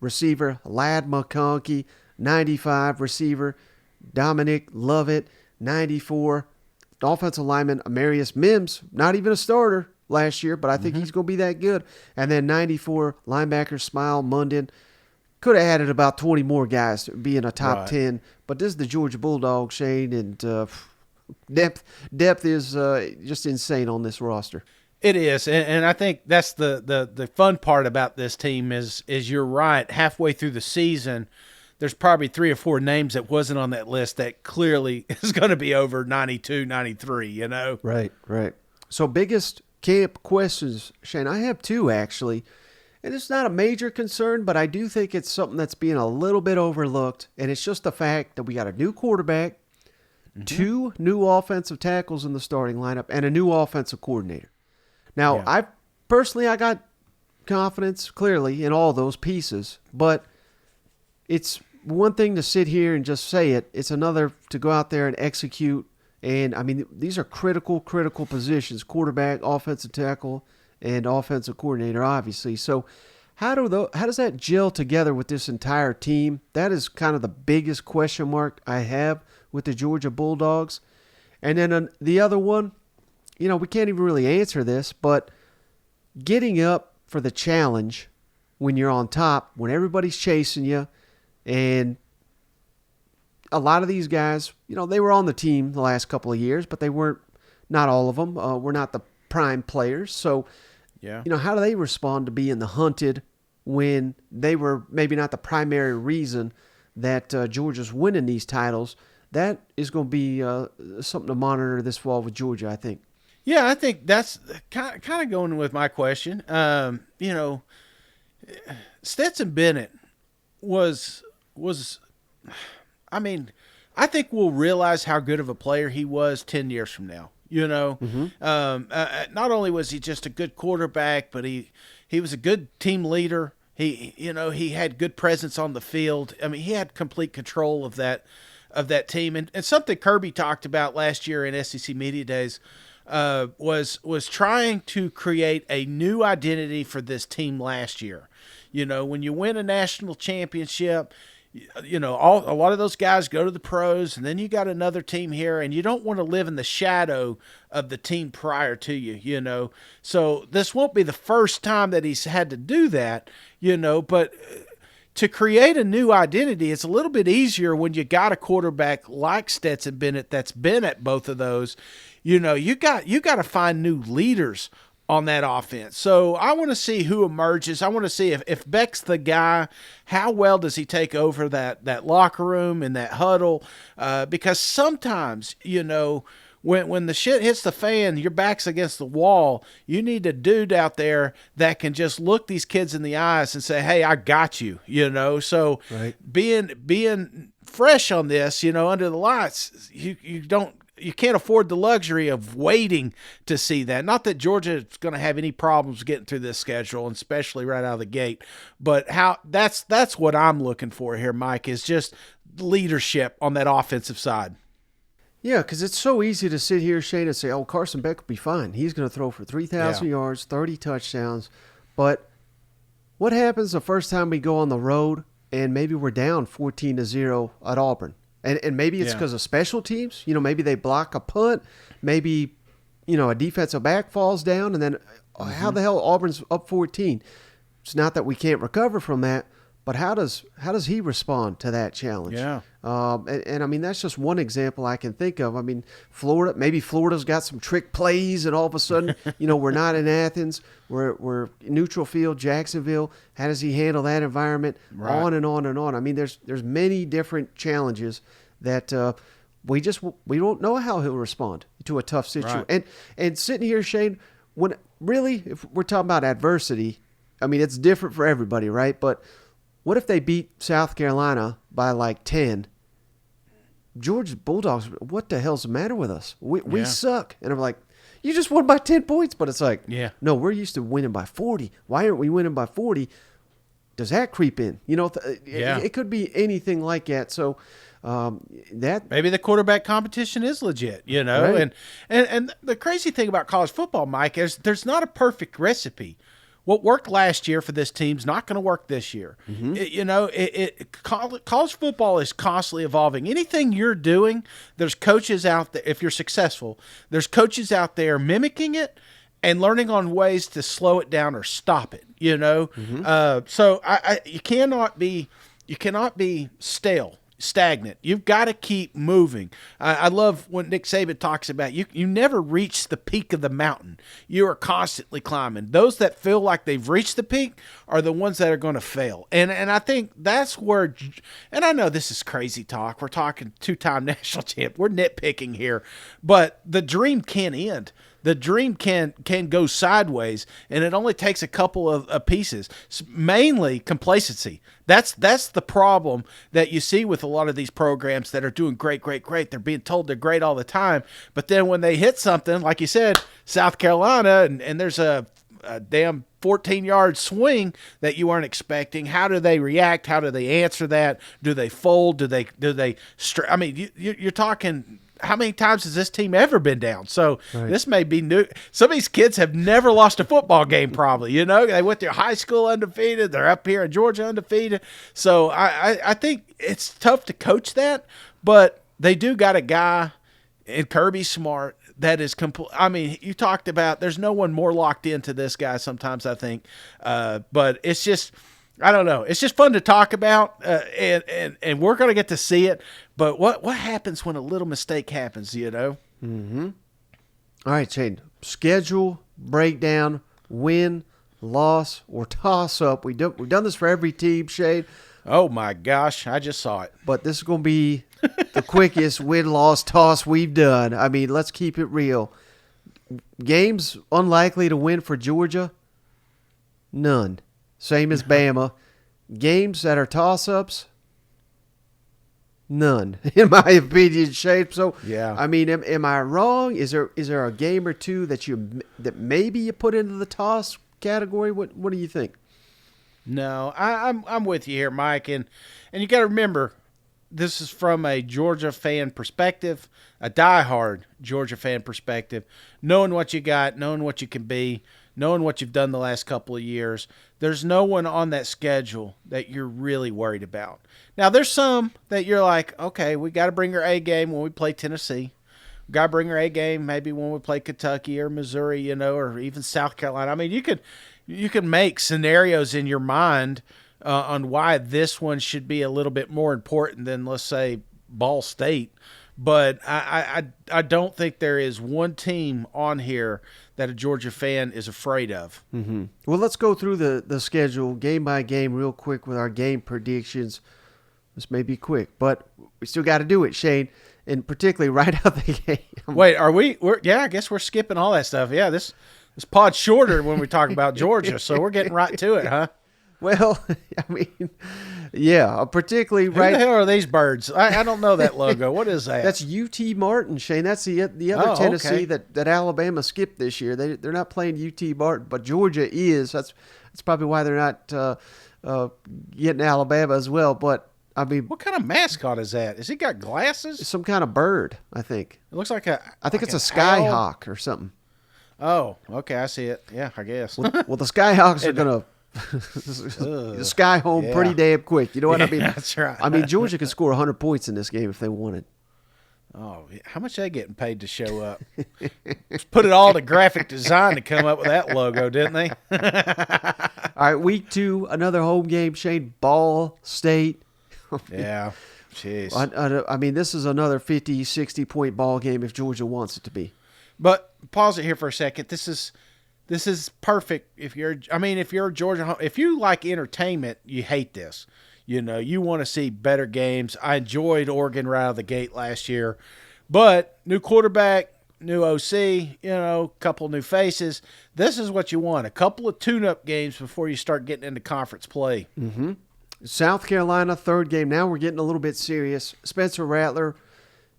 receiver, Ladd McConkey. 95, receiver, Dominic Lovett. 94, offensive lineman, Amarius Mims. Not even a starter last year, but I think he's going to be that good. And then 94, linebacker, Smile Munden. Could have added about 20 more guys to be in a top 10, but this is the Georgia Bulldogs, Shane, and depth is just insane on this roster. It is, and I think that's the fun part about this team is you're right. Halfway through the season, there's probably 3 or 4 names that wasn't on that list that clearly is going to be over 92, 93, you know? Right. So biggest camp questions, Shane, I have 2 actually, and it's not a major concern, but I do think it's something that's being a little bit overlooked, and it's just the fact that we got a new quarterback, 2 new offensive tackles in the starting lineup, and a new offensive coordinator. Now, I got confidence clearly in all those pieces, but it's one thing to sit here and just say it. It's another to go out there and execute. And, I mean, these are critical positions, quarterback, offensive tackle, and offensive coordinator, obviously. So how does that gel together with this entire team? That is kind of the biggest question mark I have with the Georgia Bulldogs. And then the other one, you know, we can't even really answer this, but getting up for the challenge when you're on top, when everybody's chasing you, and a lot of these guys, you know, they were on the team the last couple of years, but they weren't, not all of them, were not the prime players. So, you know, how do they respond to being the hunted when they were maybe not the primary reason that Georgia's winning these titles? That is going to be something to monitor this fall with Georgia, I think. Yeah, I think that's kind of going with my question. You know, Stetson Bennett was. I mean, I think we'll realize how good of a player he was 10 years from now. You know, not only was he just a good quarterback, but he was a good team leader. He had good presence on the field. I mean, he had complete control of that team. And something Kirby talked about last year in SEC Media Days was trying to create a new identity for this team last year. You know, when you win a national championship, you know, a lot of those guys go to the pros, and then you got another team here, and you don't want to live in the shadow of the team prior to you, you know. So this won't be the first time that he's had to do that, you know, but to create a new identity, it's a little bit easier when you got a quarterback like Stetson Bennett that's been at both of those. You know, you got to find new leaders on that offense. So I want to see who emerges. I want to see if Beck's the guy, how well does he take over that locker room and that huddle? Because sometimes, you know, when the shit hits the fan, your back's against the wall, you need a dude out there that can just look these kids in the eyes and say, hey, I got you, you know? So being fresh on this, you know, under the lights, you can't afford the luxury of waiting to see that. Not that Georgia is going to have any problems getting through this schedule, and especially right out of the gate. But that's what I'm looking for here, Mike, is just leadership on that offensive side. Yeah, because it's so easy to sit here, Shane, and say, oh, Carson Beck will be fine. He's going to throw for 3,000 yards, 30 touchdowns. But what happens the first time we go on the road and maybe we're down 14-0 at Auburn? And maybe it's because of special teams. You know, maybe they block a punt. Maybe, you know, a defensive back falls down. And then how the hell Auburn's up 14? It's not that we can't recover from that, but how does he respond to that challenge? Yeah. And I mean, that's just one example I can think of. I mean, Florida's got some trick plays, and all of a sudden, you know, we're not in Athens. We're neutral field, Jacksonville. How does he handle that environment? Right. On and on and on. I mean, there's many different challenges that we don't know how he'll respond to a tough situation. Right. And sitting here, Shane, when really, if we're talking about adversity, I mean, it's different for everybody, right? But what if they beat South Carolina by like 10? Georgia Bulldogs, what the hell's the matter with us? We suck. And I'm like, you just won by 10 points. But it's like, no, we're used to winning by 40. Why aren't we winning by 40? Does that creep in? You know, it could be anything like that. So that maybe the quarterback competition is legit, you know. Right. And the crazy thing about college football, Mike, is there's not a perfect recipe. What worked last year for this team's not going to work this year. College football is constantly evolving. Anything you're doing, there's coaches out there. If you're successful, there's coaches out there mimicking it and learning on ways to slow it down or stop it. You know, so you cannot be stagnant. You've got to keep moving. I love when Nick Saban talks about you never reach the peak of the mountain. You are constantly climbing. Those that feel like they've reached the peak are the ones that are going to fail. And I think that's where, and I know this is crazy talk. We're talking 2-time national champ. We're nitpicking here, but the dream can't end. The dream can go sideways, and it only takes a couple of pieces. Mainly complacency. That's the problem that you see with a lot of these programs that are doing great. They're being told they're great all the time, but then when they hit something, like you said, South Carolina, and there's a damn 14-yard swing that you weren't expecting. How do they react? How do they answer that? Do they fold? Do they? I mean, you're talking. How many times has this team ever been down? So This may be new. Some of these kids have never lost a football game probably, you know. They went through high school undefeated. They're up here in Georgia undefeated. So I think it's tough to coach that, but they do got a guy in Kirby Smart that is complete. I mean, you talked about there's no one more locked into this guy sometimes, I think. But it's just – I don't know. It's just fun to talk about, and we're going to get to see it. But what happens when a little mistake happens, you know? Mm-hmm. All right, Shane. Schedule, breakdown, win, loss, or toss-up. We've done this for every team, Shane. Oh, my gosh. I just saw it. But this is going to be the quickest win-loss toss we've done. I mean, let's keep it real. Games unlikely to win for Georgia? None. Same as Bama. Games that are toss-ups? None, in my opinion, Shane. So, yeah. I mean, am I wrong? Is there a game or two that maybe you put into the toss category? What do you think? No, I'm with you here, Mike, and you got to remember, this is from a Georgia fan perspective, a diehard Georgia fan perspective, knowing what you got, knowing what you can be, knowing what you've done the last couple of years. There's no one on that schedule that you're really worried about. Now, there's some that you're like, okay, we got to bring our A game when we play Tennessee. We got to bring our A game maybe when we play Kentucky or Missouri, you know, or even South Carolina. I mean, you can make scenarios in your mind on why this one should be a little bit more important than, let's say, Ball State. But I don't think there is one team on here that a Georgia fan is afraid of. Mm-hmm. Well, let's go through the schedule game by game real quick with our game predictions. This may be quick, but we still got to do it, Shane, and particularly right out the game. Wait, I guess we're skipping all that stuff. Yeah, this pod's shorter when we talk about Georgia, so we're getting right to it, huh? Well, I mean, yeah, particularly Who the hell are these birds? I don't know that logo. What is that? That's UT Martin, Shane. That's the other Tennessee that Alabama skipped this year. They're not playing UT Martin, but Georgia is. That's probably why they're not getting Alabama as well. But I mean, what kind of mascot is that? Has he got glasses? Some kind of bird, I think. It looks like I think it's a skyhawk or something. Oh, okay, I see it. Yeah, I guess. Well, the Skyhawks are gonna sky home pretty damn quick. You know what I mean? That's right. I mean, Georgia could score 100 points in this game if they wanted. Oh, how much are they getting paid to show up? Just put it all to graphic design to come up with that logo, didn't they? All right, week 2, another home game, Shane. Ball State. Yeah, jeez. I mean, this is another 50, 60-point ball game if Georgia wants it to be. But pause it here for a second. This is perfect if you're a Georgia, if you like entertainment, you hate this. You know, you want to see better games. I enjoyed Oregon right out of the gate last year. But new quarterback, new OC, you know, couple new faces. This is what you want, a couple of tune-up games before you start getting into conference play. Mm-hmm. South Carolina, third game. Now we're getting a little bit serious. Spencer Rattler,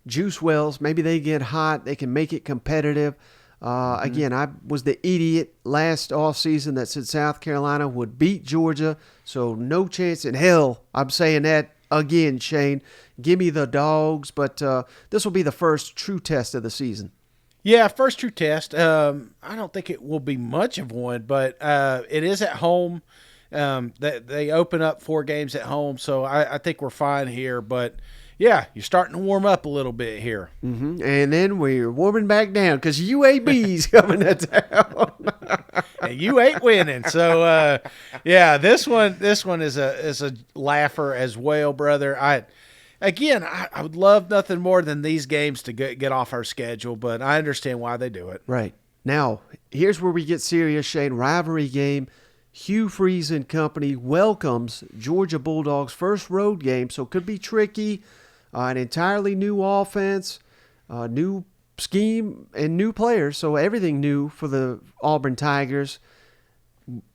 Juice Wells, maybe they get hot. They can make it competitive. Again, I was the idiot last offseason that said South Carolina would beat Georgia, so no chance in hell I'm saying that again, Shane. Give me the Dogs, but this will be the first true test of the season. Yeah, first true test. I don't think it will be much of one, but it is at home. They open up 4 games at home, so I think we're fine here, but yeah, you're starting to warm up a little bit here. Mm-hmm. And then we're warming back down because UAB's coming to town. And you ain't winning. So, yeah, this one is a laugher as well, brother. I would love nothing more than these games to get off our schedule, but I understand why they do it. Right. Now, here's where we get serious, Shane. Rivalry game. Hugh Freeze and company welcomes Georgia Bulldogs' first road game, so it could be tricky. An entirely new offense, new scheme, and new players, so everything new for the Auburn Tigers.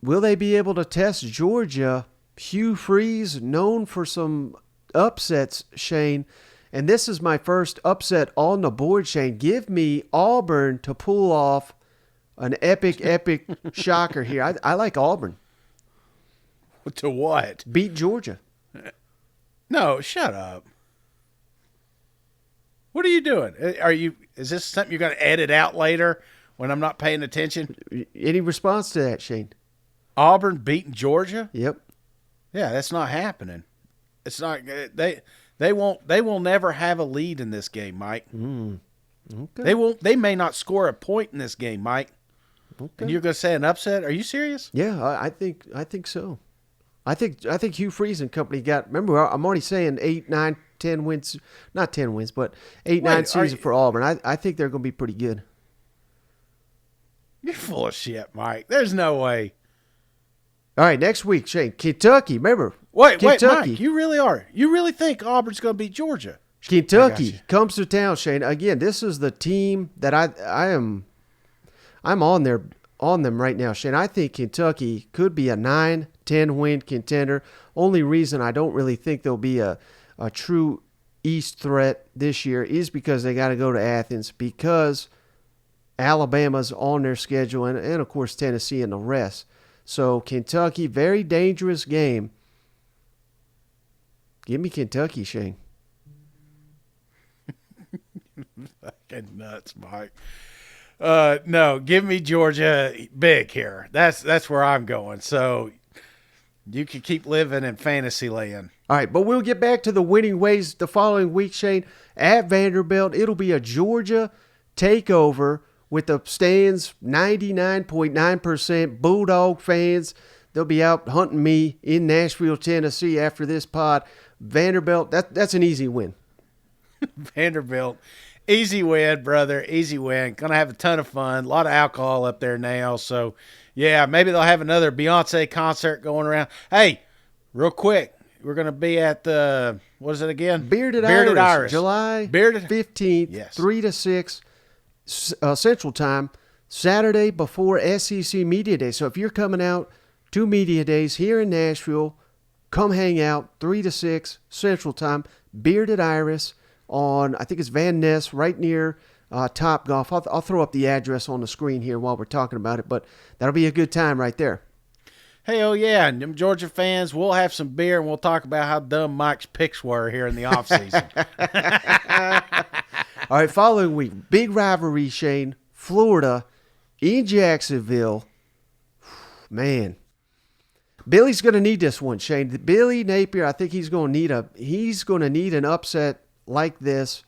Will they be able to test Georgia? Hugh Freeze, known for some upsets, Shane. And this is my first upset on the board, Shane. Give me Auburn to pull off an epic shocker here. I like Auburn. To what? Beat Georgia. No, shut up. What are you doing? Is this something you're going to edit out later when I'm not paying attention? Any response to that, Shane? Auburn beating Georgia? Yep. Yeah, that's not happening. It's not. They won't. They will never have a lead in this game, Mike. Okay. They won't. They may not score a point in this game, Mike. Okay. And you're going to say an upset? Are you serious? Yeah, I think so. I think Hugh Freeze and company got. Remember, I'm already saying 8, 9, 10 wins. Not 10 wins, but 8, 9 season for Auburn. I think they're going to be pretty good. You're full of shit, Mike. There's no way. All right, next week, Shane. Kentucky. Remember? Wait, Mike. You really are. You really think Auburn's going to beat Georgia? Kentucky comes to town, Shane. Again, this is the team that I'm on them right now, Shane. I think Kentucky could be a 9-10 win contender. Only reason I don't really think they'll be a true East threat this year is because they got to go to Athens, because Alabama's on their schedule, and of course Tennessee and the rest. So Kentucky, very dangerous game. Give me Kentucky, Shane. Fucking nuts, Mike. No, give me Georgia big here. That's where I'm going. So you can keep living in fantasy land. All right, but we'll get back to the winning ways the following week, Shane. At Vanderbilt, it'll be a Georgia takeover with the stands 99.9% Bulldog fans. They'll be out hunting me in Nashville, Tennessee after this pod. Vanderbilt, that's an easy win. Vanderbilt. Easy win, brother. Easy win. Going to have a ton of fun. A lot of alcohol up there now. So, yeah, maybe they'll have another Beyonce concert going around. Hey, real quick, we're going to be at the, what is it again? Bearded Iris. July 15th, yes. 3 to 6 Central Time, Saturday before SEC Media Day. So if you're coming out to Media Days here in Nashville, come hang out, 3 to 6 Central Time, Bearded Iris. On, I think it's Van Ness, right near Top Golf. I'll throw up the address on the screen here while we're talking about it, but that'll be a good time right there. Hey, oh yeah, and them Georgia fans, we'll have some beer and we'll talk about how dumb Mike's picks were here in the offseason. All right, following week, big rivalry, Shane. Florida in Jacksonville. Man, Billy's going to need this one, Shane. Billy Napier, I think he's going to need an upset like this.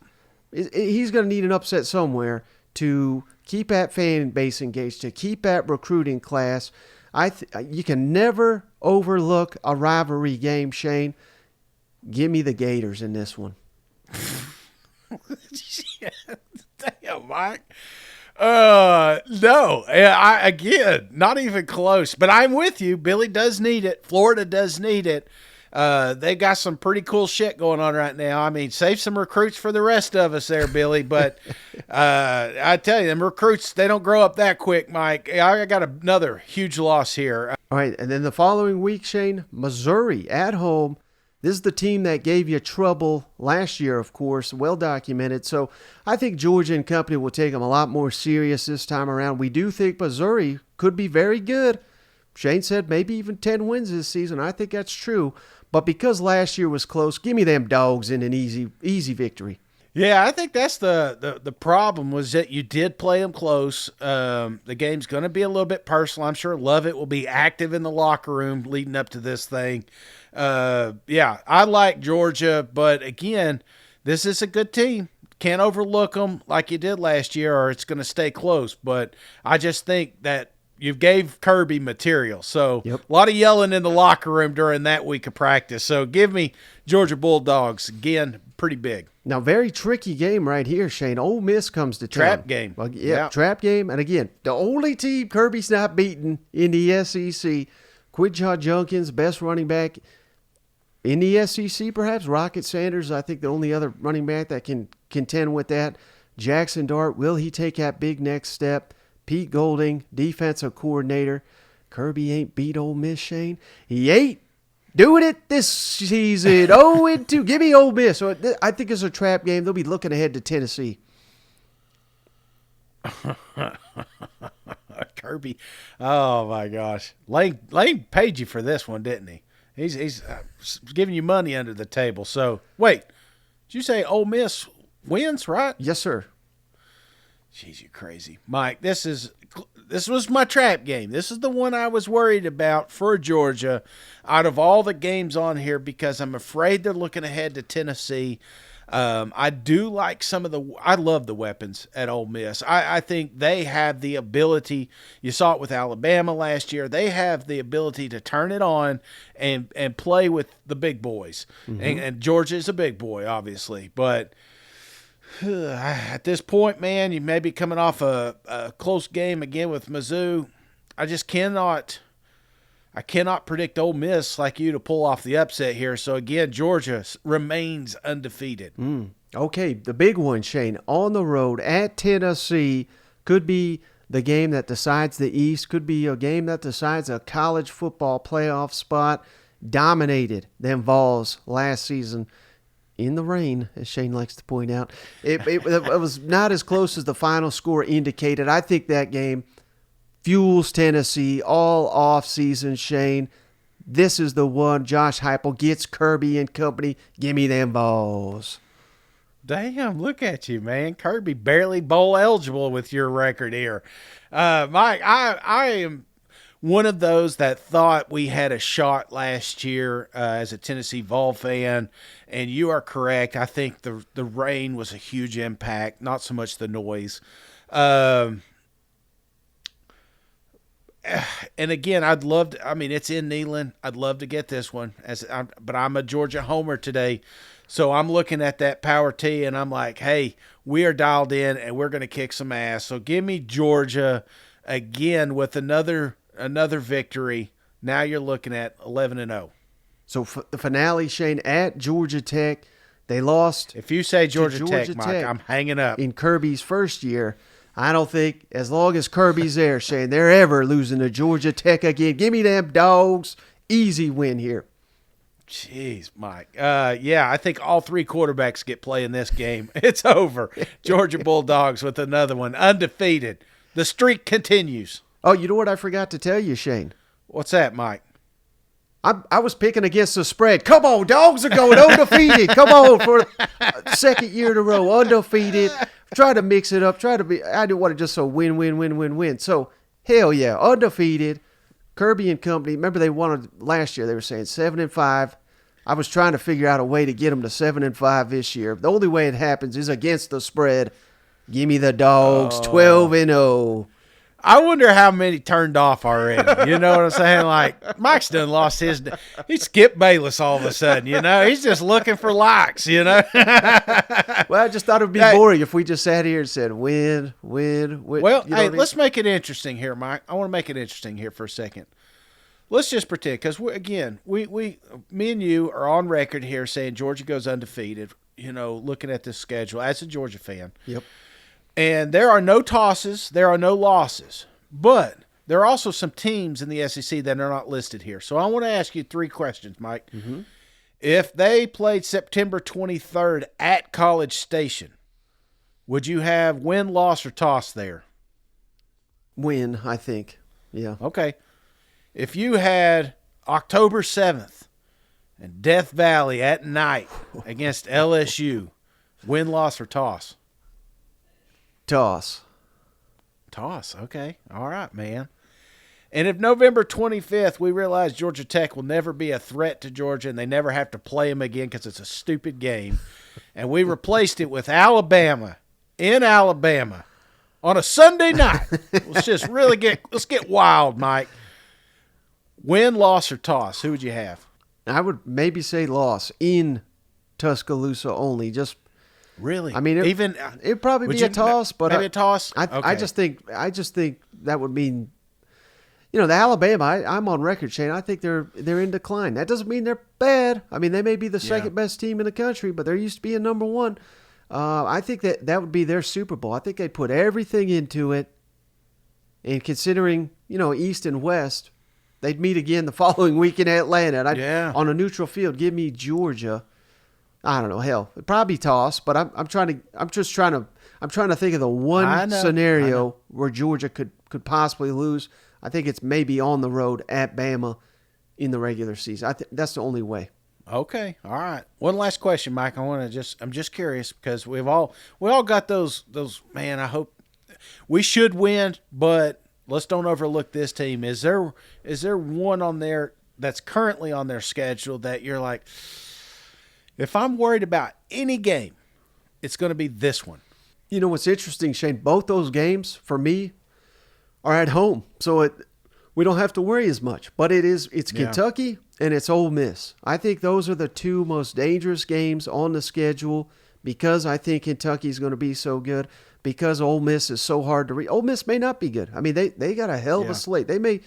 He's going to need an upset somewhere to keep that fan base engaged, to keep that recruiting class. You can never overlook a rivalry game, Shane. Give me the Gators in this one. Damn, Mike. No. Again, not even close. But I'm with you. Billy does need it. Florida does need it. They got some pretty cool shit going on right now. I mean, save some recruits for the rest of us there, Billy. But I tell you, them recruits, they don't grow up that quick, Mike. I got another huge loss here. All right, and then the following week, Shane, Missouri at home. This is the team that gave you trouble last year, of course, well documented. So I think Georgia and company will take them a lot more serious this time around. We do think Missouri could be very good. Shane said maybe even 10 wins this season. I think that's true. But because last year was close, give me them Dogs in an easy victory. Yeah, I think that's the problem was that you did play them close. The game's going to be a little bit personal. I'm sure Lovett will be active in the locker room leading up to this thing. Yeah, I like Georgia, but again, this is a good team. Can't overlook them like you did last year, or it's going to stay close. But I just think that you gave Kirby material. So Yep. A lot of yelling in the locker room during that week of practice. So give me Georgia Bulldogs. Again, pretty big. Now, very tricky game right here, Shane. Ole Miss comes to town. Trap game. Well, yeah, Yeah. trap game. And again, the only team Kirby's not beaten in the SEC. Quidjaw Junkins, best running back in the SEC, perhaps. Rocket Sanders, I think the only other running back that can contend with that. Jackson Dart, will he take that big next step? Pete Golding, defensive coordinator. Kirby ain't beat Ole Miss, Shane. He ain't doing it this season. 0-2. Give me Ole Miss. So I think it's a trap game. They'll be looking ahead to Tennessee. Kirby. Oh, my gosh. Lane paid you for this one, didn't he? He's giving you money under the table. So, wait. Did you say Ole Miss wins, right? Yes, sir. Jeez, you crazy. Mike, this was my trap game. This is the one I was worried about for Georgia out of all the games on here because I'm afraid they're looking ahead to Tennessee. I do like I love the weapons at Ole Miss. I think they have the ability. You saw it with Alabama last year. They have the ability to turn it on and play with the big boys. Mm-hmm. And Georgia is a big boy, obviously. But at this point, man, you may be coming off a close game again with Mizzou. I just cannot predict Ole Miss like you to pull off the upset here. So, again, Georgia remains undefeated. Okay, the big one, Shane, on the road at Tennessee could be the game that decides the East, could be a game that decides a college football playoff spot. Dominated them Vols last season in the rain, as Shane likes to point out. It was not as close as the final score indicated. I think that game fuels Tennessee all off season, Shane. This is the one. Josh Heupel gets Kirby and company. Give me them balls. Damn, look at you, man. Kirby barely bowl eligible with your record here. Mike, I am one of those that thought we had a shot last year as a Tennessee Vol fan, and you are correct. I think the rain was a huge impact, not so much the noise. And again, it's in Neyland. I'd love to get this one, but I'm a Georgia homer today. So I'm looking at that power T, and I'm like, hey, we are dialed in, and we're going to kick some ass. So give me Georgia again with another victory. Now you're looking at 11-0. So the finale, Shane, at Georgia Tech. They lost. If you say Georgia Tech, Mike, I'm hanging up. In Kirby's first year. I don't think, as long as Kirby's there, Shane, they're ever losing to Georgia Tech again. Give me them Dogs. Easy win here. Jeez, Mike. Yeah, I think all three quarterbacks get play in this game. It's over. Georgia Bulldogs with another one. Undefeated. The streak continues. Oh, you know what I forgot to tell you, Shane? What's that, Mike? I was picking against the spread. Come on, Dogs are going undefeated. Come on, for the second year in a row, undefeated. Try to mix it up. I didn't want to just so win. So, hell yeah, undefeated. Kirby and company, remember they won last year. They were saying 7-5. I was trying to figure out a way to get them to 7-5 this year. The only way it happens is against the spread. Give me the Dogs, 12-0. I wonder how many turned off already. You know what I'm saying? Like, Mike's done lost his – he skipped Bayless all of a sudden, you know? He's just looking for likes, you know? Well, I just thought it would be boring if we just sat here and said win. Well, you know hey, let's make it interesting here, Mike. I want to make it interesting here for a second. let's just pretend, because me and you are on record here saying Georgia goes undefeated. Looking at this schedule as a Georgia fan. Yep. And there are no tosses, there are no losses, but there are also some teams in the SEC that are not listed here. So I want to ask you 3 questions, Mike. Mm-hmm. If they played September 23rd at College Station, would you have win, loss, or toss there? Win, I think. Yeah. Okay. If you had October 7th and Death Valley at night against LSU, win, loss, or toss? Toss. Toss. Okay. All right, man. And if November 25th we realize Georgia Tech will never be a threat to Georgia and they never have to play them again because it's a stupid game, and we replaced it with Alabama in Alabama on a Sunday night, let's get wild, Mike. Win, loss, or toss? Who would you have? I would maybe say loss in Tuscaloosa only. Just really. I mean, it'd probably be a toss, but maybe a toss. Okay. I just think that would mean, the Alabama. I'm on record, Shane. I think they're in decline. That doesn't mean they're bad. I mean, they may be the second best team in the country, but they're used to being number one. I think that would be their Super Bowl. I think they'd put everything into it, and considering East and West. They'd meet again the following week in Atlanta. And on a neutral field, give me Georgia. I don't know, hell, it'd probably toss. But I'm trying to think of the one scenario where Georgia could possibly lose. I think it's maybe on the road at Bama in the regular season. I think that's the only way. Okay, all right. One last question, Mike. I'm just curious because we all got those. Man, I hope we should win, but. Let's don't overlook this team. Is there one on there that's currently on their schedule that you're like, if I'm worried about any game, it's going to be this one? What's interesting, Shane? Both those games for me are at home, so we don't have to worry as much. But it's Kentucky and it's Ole Miss. I think those are the 2 most dangerous games on the schedule because I think Kentucky's going to be so good. Because Ole Miss is so hard to read. Ole Miss may not be good. I mean, they got a hell of a slate. They may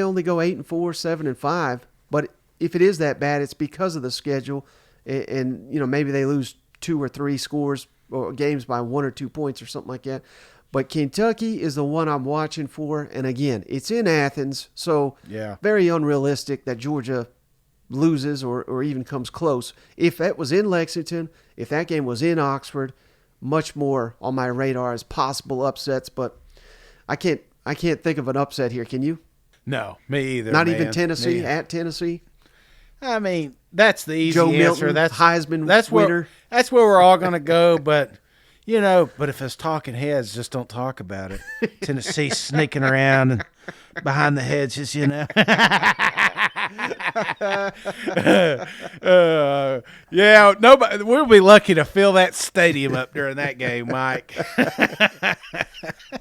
only go 8-4, 7-5. But if it is that bad, it's because of the schedule, and maybe they lose 2 or 3 scores or games by 1 or 2 points or something like that. But Kentucky is the one I'm watching for, and again, it's in Athens, so very unrealistic that Georgia loses or even comes close. If that was in Lexington, if that game was in Oxford. Much more on my radar as possible upsets, but I can't think of an upset here. Can you? No, me either. Not even Tennessee at Tennessee. I mean, that's the easy Joe answer. Milton, That's Heisman winner. That's where we're all going to go. But but if it's talking heads, just don't talk about it. Tennessee sneaking around and behind the hedges, nobody. We'll be lucky to fill that stadium up during that game, Mike.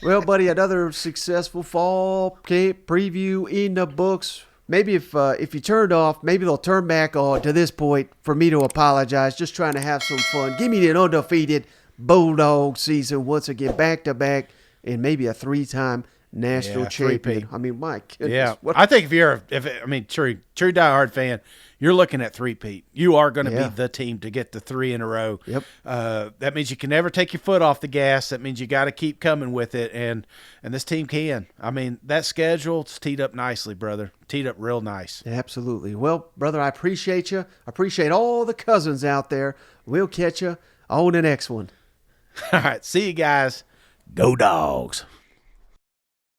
Well, buddy, another successful fall camp preview in the books. Maybe if you turned off, maybe they'll turn back on to this point for me to apologize. Just trying to have some fun. Give me an undefeated Bulldog season once again, back to back, and maybe a 3-time national champion. 3-peat. I mean, my goodness. Yeah, I think if you're true diehard fan, you're looking at 3-peat. You are going to be the team to get the 3 in a row. Yep. That means you can never take your foot off the gas. That means you got to keep coming with it, and this team can. I mean, that schedule's teed up nicely, brother. Teed up real nice. Absolutely. Well, brother, I appreciate you. I appreciate all the cousins out there. We'll catch you on the next one. All right, see you guys. Go Dogs.